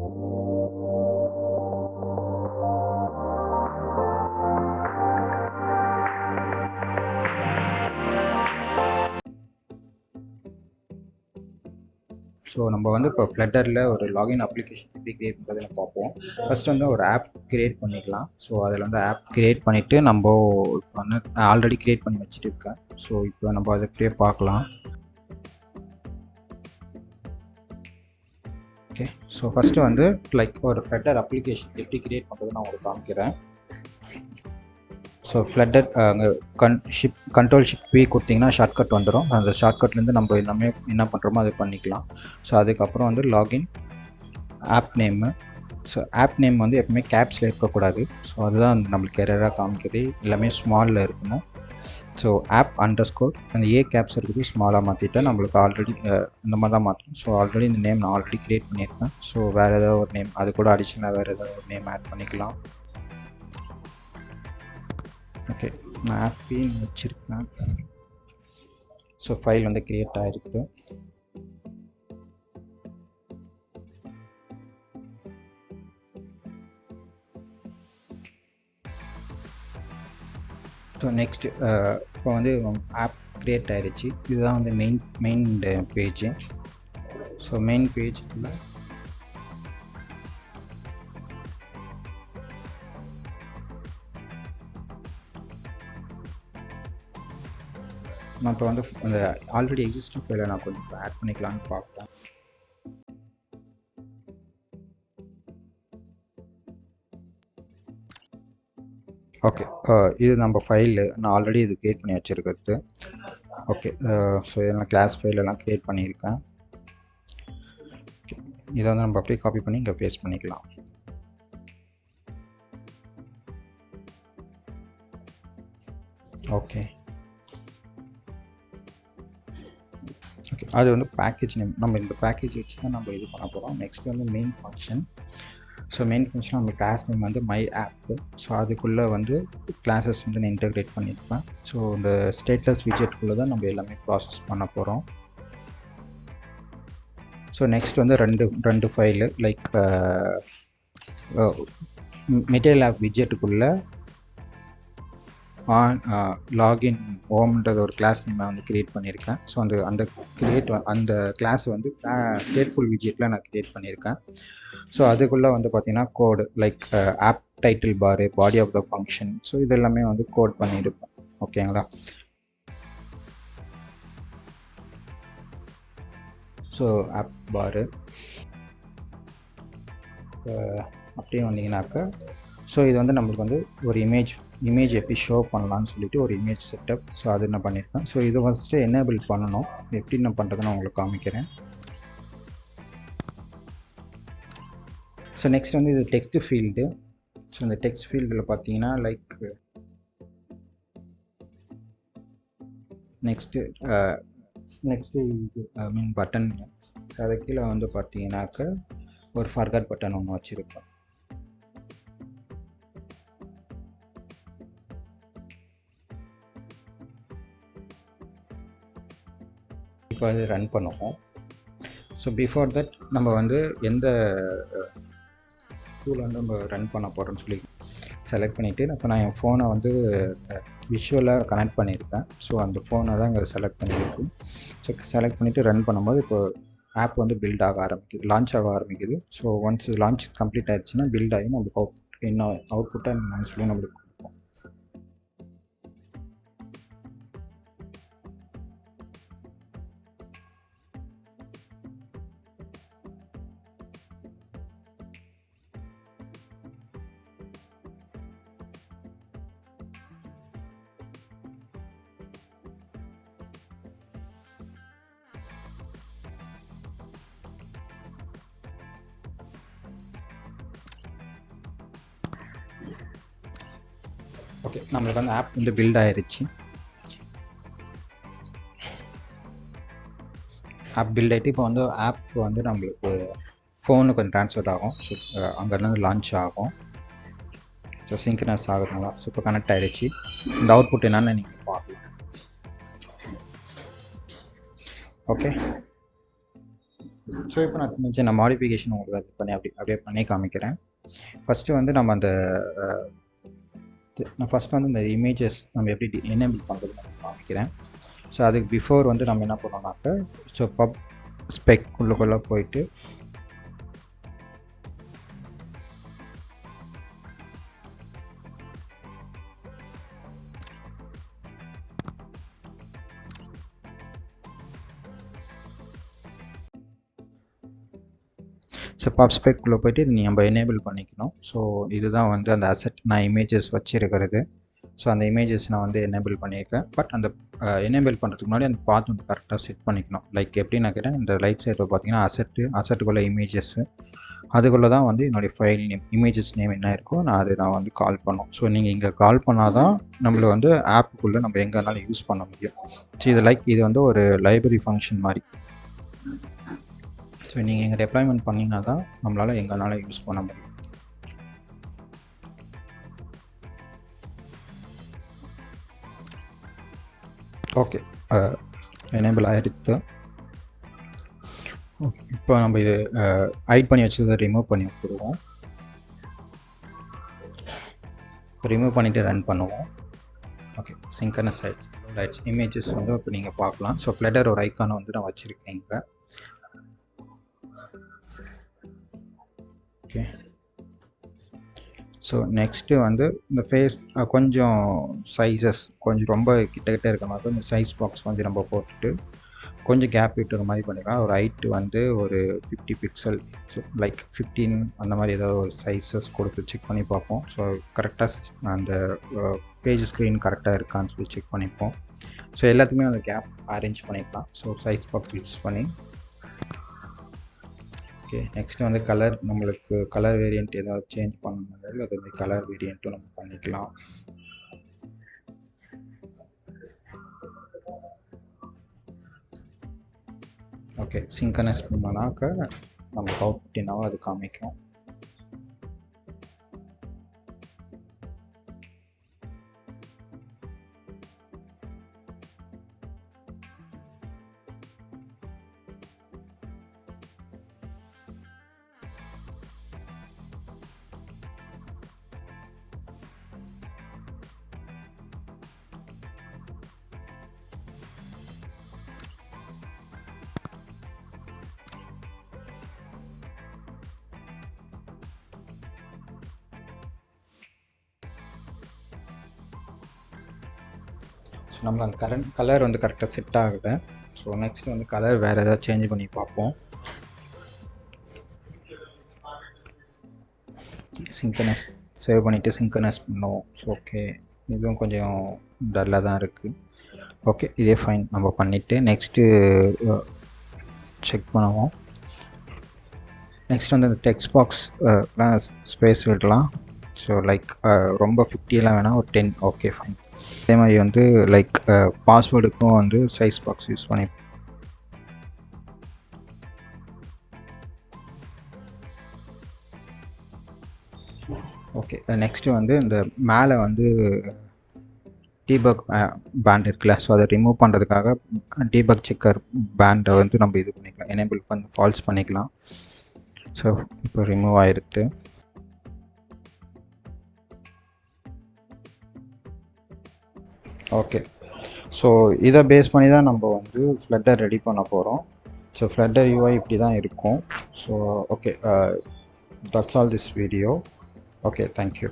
So நம்ம வந்து இப்போ ஃப்ளட்டரில் ஒரு லாகின் அப்ளிகேஷன் எப்படி க்ரியேட் பண்ணுறதுன்னு பார்ப்போம். ஃபர்ஸ்ட் வந்து ஒரு ஆப் க்ரியேட் பண்ணிக்கலாம். ஸோ அதில் வந்து ஆப் க்ரியேட் பண்ணிவிட்டு நம்ம இப்போ வந்து ஆல்ரெடி க்ரியேட் பண்ணி வச்சுட்டு இருக்கேன். ஸோ இப்போ நம்ம அதை அப்படியே பார்க்கலாம். ஓகே, ஸோ ஃபஸ்ட்டு வந்து லைக் ஒரு ஃப்ளட்டர் அப்ளிகேஷன் எப்படி க்ரியேட் பண்ணுறதுன்னு நான் உங்களுக்கு காமிக்கிறேன். ஸோ ஃப்ளட்டர் அங்கே கண்ட்ரோல் ஷிஃப்ட் பி கொடுத்தீங்கன்னா ஷார்ட்கட் வந்துடும். அந்த ஷார்ட்கட்லேருந்து நம்ம எல்லாமே என்ன பண்ணுறோமோ அது பண்ணிக்கலாம். ஸோ அதுக்கப்புறம் வந்து login app name. So app name வந்து எப்பவுமே கேப்ஸில் இருக்கக்கூடாது. ஸோ அதுதான் நம்மளுக்கு எரராக காமிக்குது. எல்லாமே ஸ்மாலில் இருக்கணும். ஸோ ஆப் அண்டர்ஸ்கோர் அந்த ஏ கேப்ஸ் இருக்குது ஸ்மாலாக மாற்றிட்டேன். நம்மளுக்கு ஆல்ரெடி இந்த மாதிரி தான் மாற்றணும். ஸோ ஆல்ரெடி இந்த நேம் நான் ஆல்ரெடி க்ரியேட் பண்ணியிருக்கேன். ஸோ வேறு ஏதாவது ஒரு நேம் அது கூட அடிஷனலாக வேறு ஏதாவது ஒரு நேம் ஆட் பண்ணிக்கலாம். ஓகே, நான் ஆப்பின்னு வச்சுருக்கேன். ஸோ ஃபைல் வந்து க்ரியேட் ஆகிருக்கு. ஸோ நெக்ஸ்ட் இப்போ வந்து ஆப் க்ரியேட் ஆகிடுச்சு. இதுதான் வந்து மெயின் பேஜ். ஸோ மெயின் பேஜுக்குள்ள நான் இப்போ வந்து அந்த ஆல்ரெடி எக்ஸிஸ்டிங் ஃபைலை நான் கொஞ்சம் ஆட் பண்ணிக்கலான்னு பார்க்குறேன். ஓகே, இது நம்ம ஃபைலு நான் ஆல்ரெடி இது க்ரியேட் பண்ணி வச்சுருக்கிறது. ஓகே, ஸோ இதை நான் கிளாஸ் ஃபைலெல்லாம் க்ரியேட் பண்ணியிருக்கேன். இதை வந்து நம்ம அப்படியே காப்பி பண்ணி இங்கே பேஸ்ட் பண்ணிக்கலாம். ஓகே, அது வந்து பேக்கேஜ் நேம். நம்ம இந்த பேக்கேஜ் வச்சு தான் நம்ம இது பண்ண போகிறோம். நெக்ஸ்ட் வந்து main function. So main function நம்ம கிளாஸ் நேம் வந்து மை ஆப்பு. ஸோ அதுக்குள்ளே வந்து கிளாஸஸ் வந்து நான் இன்டெகிரேட் பண்ணியிருப்பேன். ஸோ இந்த ஸ்டேட்டஸ் விஜெட்டுக்குள்ளே தான் நம்ம எல்லாமே ப்ராசஸ் பண்ண போகிறோம். ஸோ நெக்ஸ்ட் வந்து ரெண்டு ஃபைலு லைக் மெட்டீரியல் ஆப் விஜெட்டுக்குள்ளே லாகின் ஹோம்ன்றது ஒரு கிளாஸ் நேம் வந்து க்ரியேட் பண்ணியிருக்கேன். ஸோ அந்த கிளாஸ் வந்து ஸ்டேட்ஃபுல் விஜெட்டில் நான் க்ரியேட் பண்ணியிருக்கேன். ஸோ அதுக்குள்ளே வந்து பார்த்திங்கன்னா கோடு லைக் ஆப் டைட்டில் பாரு, body of the function. So இதெல்லாமே வந்து கோட் பண்ணியிருப்பேன். ஓகேங்களா? ஸோ ஆப் பாரு அப்படியே வந்தீங்கன்னாக்கா ஸோ இது வந்து நம்மளுக்கு வந்து ஒரு இமேஜ் எப்படி ஷோ பண்ணலான்னு சொல்லிட்டு ஒரு இமேஜ் செட்டப். ஸோ அது நான் பண்ணியிருக்கேன். ஸோ இது ஃபஸ்ட்டு எனேபிள் பண்ணணும். எப்படி நான் பண்ணுறதுன்னு உங்களுக்கு காமிக்கிறேன். ஸோ நெக்ஸ்ட் வந்து இது டெக்ஸ்ட் ஃபீல்டு. ஸோ இந்த டெக்ஸ்ட் ஃபீல்டில் பார்த்தீங்கன்னா லைக் நெக்ஸ்ட்டு இது பட்டன். ஸோ அது கீழே வந்து பார்த்தீங்கன்னாக்க ஒரு ஃபர்கட் பட்டன் ஒன்று வச்சுருப்பேன். இப்போ அது ரன் பண்ணுவோம். ஸோ பிஃபோர் தட் நம்ம வந்து எந்த டூல் வந்து நம்ம ரன் பண்ண போகிறோம்னு சொல்லி செலக்ட் பண்ணிவிட்டு இப்போ நான் என் ஃபோனை வந்து விஷுவலாக கனெக்ட் பண்ணியிருக்கேன். ஸோ அந்த ஃபோனை தான் இங்கே செலக்ட் பண்ணியிருக்கேன். ஸோ செலக்ட் பண்ணிவிட்டு ரன் பண்ணும்போது இப்போ ஆப் வந்து பில்ட் ஆக ஆரம்பிக்குது, லான்ச் ஆக ஆரம்பிக்குது. ஸோ ஒன்ஸ் லான்ச் கம்ப்ளீட் ஆகிடுச்சுன்னா பில்ட் ஆகி நம்மளுக்கு என்ன அவுட்புட்டாக என்னன்னு சொல்லி நம்மளுக்கு கொடுப்போம். ஓகே, நம்மளுக்கு வந்து ஆப் வந்து பில்ட் ஆகிடுச்சு. ஆப் பில்ட் ஆகிட்டு இப்போ வந்து ஆப் வந்து நம்மளுக்கு ஃபோனுக்கு கொஞ்சம் ட்ரான்ஸ்ஃபர் ஆகும். ஸோ அங்கேருந்து லான்ச் ஆகும். ஸோ சிங்க்ரனஸ் ஆகுதுங்களா? ஸோ இப்போ கனெக்ட் ஆகிடுச்சு. இந்த அவுட்புட் என்னன்னு நீங்கள் பார்க்கலாம். ஓகே, ஸோ இப்போ நான் சின்ன சின்ன மாடிஃபிகேஷன் உங்களுக்கு அது பண்ணி அப்படியே பண்ணி காமிக்கிறேன். ஃபஸ்ட்டு வந்து நம்ம அந்த நான் ஃபஸ்ட் வந்து இந்த இமேஜஸ் நம்ம எப்படி எனேபிள் பண்ணுறது நான் காமிக்கிறேன். ஸோ அதுக்கு பிஃபோர் வந்து நம்ம என்ன பண்ணோம்னாக்க, ஸோ பப் ஸ்பெக் உள்ளுக்குள்ளே போயிட்டு ஸோ பப்ஸ்பெக்குள்ளே போய்ட்டு இது நம்ம எனேபிள் பண்ணிக்கணும். ஸோ இதுதான் வந்து அந்த அசெட் நான் இமேஜஸ் வச்சுருக்கிறது. ஸோ அந்த இமேஜஸ் நான் வந்து எனேபிள் பண்ணியிருக்கேன். பட் அந்த எனேபிள் பண்ணுறதுக்கு முன்னாடி அந்த பாத் வந்து கரெக்டாக செட் பண்ணிக்கணும். லைக் எப்படி நான் கேட்டேன், இந்த ரைட் சைடில் பார்த்தீங்கன்னா அசெட்டுக்குள்ளே இமேஜஸ்ஸு, அதுக்குள்ளே தான் வந்து என்னுடைய ஃபைல் நேம் இமேஜஸ் நேம் என்ன இருக்கோ நான் வந்து கால் பண்ணோம். ஸோ நீங்கள் இங்கே கால் பண்ணால் தான் நம்மளை வந்து ஆப்புக்குள்ளே நம்ம எங்கேனாலும் யூஸ் பண்ண முடியும். ஸோ இது வந்து ஒரு லைப்ரரி ஃபங்க்ஷன் மாதிரி. ஸோ நீங்கள் இங்கே டெப்ளாய்மெண்ட் பண்ணிங்கன்னா தான் நம்மளால் எங்கேனாலும் யூஸ் பண்ண முடியும். Okay, enable ஆகிடுத்து. ஓகே, இப்போ நம்ம இது ஹைட் பண்ணி வச்சதை ரிமூவ் பண்ணி விட்டுருவோம். ரிமூவ் பண்ணிவிட்டு ரன் பண்ணுவோம். ஓகே, சிங்க்ரனஸ் ஆயிடுச்சு. இமேஜஸ் வந்து இப்போ நீங்கள் பார்க்கலாம். ஸோ ஃப்ளட்டர் ஒரு ஐக்கானை வந்து நான் வச்சுருக்கேன் இங்கே. ஓகே, ஸோ நெக்ஸ்ட்டு வந்து இந்த ஃபேஸ் கொஞ்சம் சைஸஸ் கொஞ்சம் ரொம்ப கிட்ட இருக்க மாதிரி இந்த சைஸ் பாக்ஸ் கொஞ்சம் நம்ம போட்டுட்டு கொஞ்சம் கேப் விட்டுற மாதிரி பண்ணிக்கலாம். ஒரு ஹைட்டு வந்து ஒரு 50 பிக்சல், ஸோ லைக் 15 அந்த மாதிரி ஏதாவது ஒரு சைஸஸ் கொடுத்து செக் பண்ணி பார்ப்போம். ஸோ கரெக்டாக அந்த பேஜ் ஸ்க்ரீன் கரெக்டாக இருக்கான்னு சொல்லி செக் பண்ணிப்போம். ஸோ எல்லாத்துக்குமே அந்த கேப் அரேஞ்ச் பண்ணிக்கலாம். ஸோ சைஸ் பாக்ஸ் யூஸ் பண்ணி. ஓகே, நெக்ஸ்ட்டு வந்து நம்மளுக்கு கலர் வேரியண்ட் ஏதாவது சேஞ்ச் பண்ணணும், அது மாதிரி கலர் வேரியண்ட்டும் நம்ம பண்ணிக்கலாம். ஓகே, சிங்க்ரனைஸ் பண்ணோன்னாக்க நம்ம அவுட்புட் என்னவோ அது காமிக்கும். ஸோ நம்மள அந்த கலர் வந்து கரெக்டாக செட் ஆகுது. ஸோ நெக்ஸ்ட்டு வந்து கலர் வேறு ஏதாவது சேஞ்ச் பண்ணி பார்ப்போம். சிங்க்ரனைஸ் சேவ் பண்ணிவிட்டு சிங்க்ரனைஸ் பண்ணுவோம். ஸோ ஓகே, இதுவும் கொஞ்சம் டல்லாக தான் இருக்குது. ஓகே, இதே ஃபைன் நம்ம பண்ணிவிட்டு நெக்ஸ்ட்டு செக் பண்ணுவோம். நெக்ஸ்ட் வந்து இந்த டெக்ஸ்ட் பாக்ஸ் ஸ்பேஸ் விடலாம். ஸோ லைக் ரொம்ப 50 வேணால் ஒரு 10. Okay, fine. அதே மாதிரி வந்து லைக் பாஸ்வேர்டுக்கும் வந்து சைஸ் பாக்ஸ் யூஸ் பண்ணி. ஓகே, நெக்ஸ்ட்டு வந்து இந்த மேலே வந்து டீபக் பேண்ட் இருக்குல்ல, ஸோ அதை ரிமூவ் பண்ணுறதுக்காக டீபக் செக்கர் பேண்டை வந்து நம்ம இது பண்ணிக்கலாம், எனேபிள் பண்ணி ஃபால்ஸ் பண்ணிக்கலாம். ஸோ இப்போ ரிமூவ் ஆகிருக்கு. ஓகே, ஸோ இதை பேஸ் பண்ணி தான் நம்ம வந்து ஃப்ளட்டர் ரெடி பண்ண போகிறோம். ஸோ ஃப்ளட்டர் UI இப்படி தான் இருக்கும். So okay, that's all this video. Okay, thank you.